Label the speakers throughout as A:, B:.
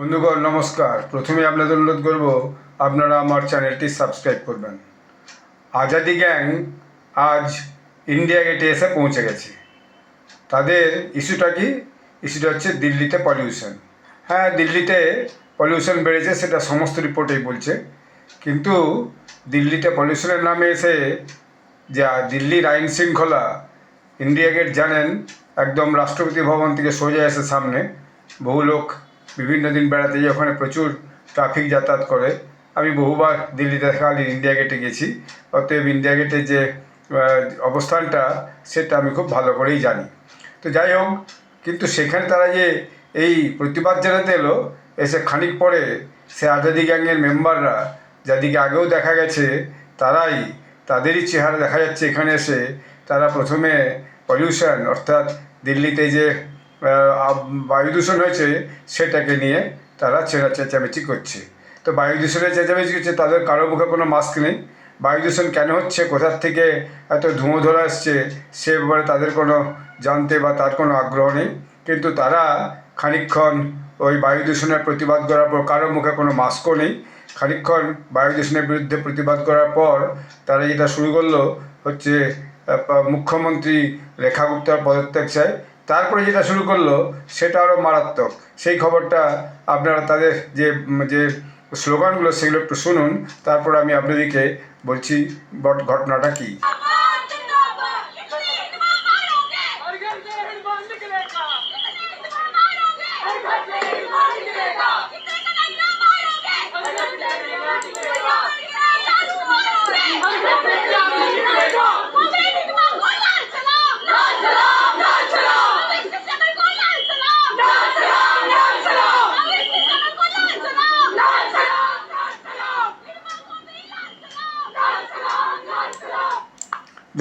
A: বন্ধুগণ নমস্কার। প্রথমে আপনাদের অনুরোধ করব আপনারা আমার চ্যানেলটি সাবস্ক্রাইব করবেন। আজাদি গ্যাং আজ ইন্ডিয়া গেটে এসে পৌঁছে গেছে। তাদের ইস্যুটা কি? ইস্যুটা হচ্ছে দিল্লিতে পলিউশন। হ্যাঁ, দিল্লিতে পলিউশন বেড়েছে, সেটা সমস্ত রিপোর্টেই বলছে। কিন্তু দিল্লিতে পলিউশনের নামে এসে যা দিল্লির আইন শৃঙ্খলা, ইন্ডিয়া গেট জানেন একদম রাষ্ট্রপতি ভবন থেকে সোজা এসে সামনে। বহু লোক বিভিন্ন দিন বেড়াতে গিয়ে ওখানে প্রচুর ট্রাফিক যাতায়াত করে। আমি বহুবার দিল্লিতে থাকাকালীন ইন্ডিয়া গেটে গেছি, অতএব ইন্ডিয়া গেটের যে অবস্থানটা সেটা আমি খুব ভালো করেই জানি। তো যাই হোক, কিন্তু সেখানে তারা যে এই প্রতিবাদ জানাতে এলো, এসে খানিক পরে সে আজাদি গ্যাংয়ের মেম্বাররা, যাদেরকে আগেও দেখা গেছে, তাদেরই চেহারা দেখা যাচ্ছে এখানে এসে। তারা প্রথমে পলিউশন অর্থাৎ দিল্লিতে যে বায়ু দূষণ হয়েছে সেটাকে নিয়ে তারা চেঁচামেচি করছে। তো বায়ু দূষণের চেঁচামেচি করছে, তাদের কারো মুখে কোনো মাস্ক নেই। বায়ু দূষণ কেন হচ্ছে, কোথার থেকে এত ধোঁয়া ধরে আসছে, সে ব্যাপারে তাদের কোনো জানতে বা তার কোনো আগ্রহ নেই। কিন্তু তারা খানিকক্ষণ ওই বায়ু দূষণের প্রতিবাদ করার পর, কারো মুখে কোনো মাস্কও নেই, খানিকক্ষণ বায়ু দূষণের বিরুদ্ধে প্রতিবাদ করার পর তারা যেটা শুরু করলো হচ্ছে মুখ্যমন্ত্রী রেখা গুপ্তার পদত্যাগ চায়। তারপরে যেটা শুরু করলো সেটা আরও মারাত্মক। সেই খবরটা আপনারা তাদের যে যে স্লোগানগুলো সেগুলো একটু শুনুন, তারপর আমি আপনাদেরকে বলছি ঘটনাটা কী।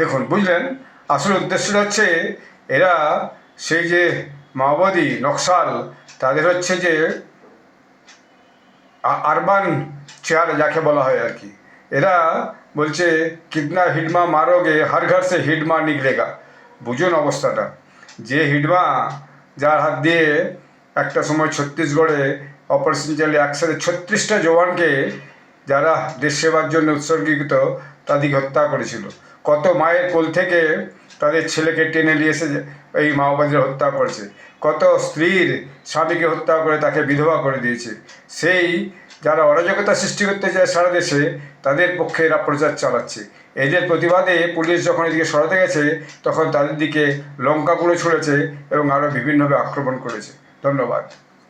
A: দেখুন, বুঝলেন, আসল উদ্দেশ্যটা হচ্ছে এরা সেই যে মাওবাদী নকশাল, তাদের হচ্ছে যে আরবান চেয়ার যাকে বলা হয় আর কি। এরা বলছে কিতনা হিডমা মারোগে হর ঘর সে হিডমা নিকলেগা। বুঝুন অবস্থাটা। যে হিডমা, যার হাত দিয়ে একটা সময় ছত্তিশগড়ে অপারেশন চালিয়ে একসাথে 36টা জওয়ানকে, যারা দেশ সেবার জন্য উৎসর্গীকৃত, তাদেরকে হত্যা করেছিল। কত মায়ের কোল থেকে তাদের ছেলেকে টেনে নিয়ে এসে এই মাওবাদীরা হত্যা করেছে। কত স্ত্রীর স্বামীকে হত্যা করে তাকে বিধবা করে দিয়েছে। সেই যারা অরাজকতা সৃষ্টি করতে চায় সারা দেশে, তাদের পক্ষে এরা প্রচার চালাচ্ছে। এদের প্রতিবাদে পুলিশ যখন এদিকে সরাতে গেছে, তখন তাদের দিকে লঙ্কা গুঁড়ো ছুঁড়েছে এবং আরও বিভিন্নভাবে আক্রমণ করেছে। ধন্যবাদ।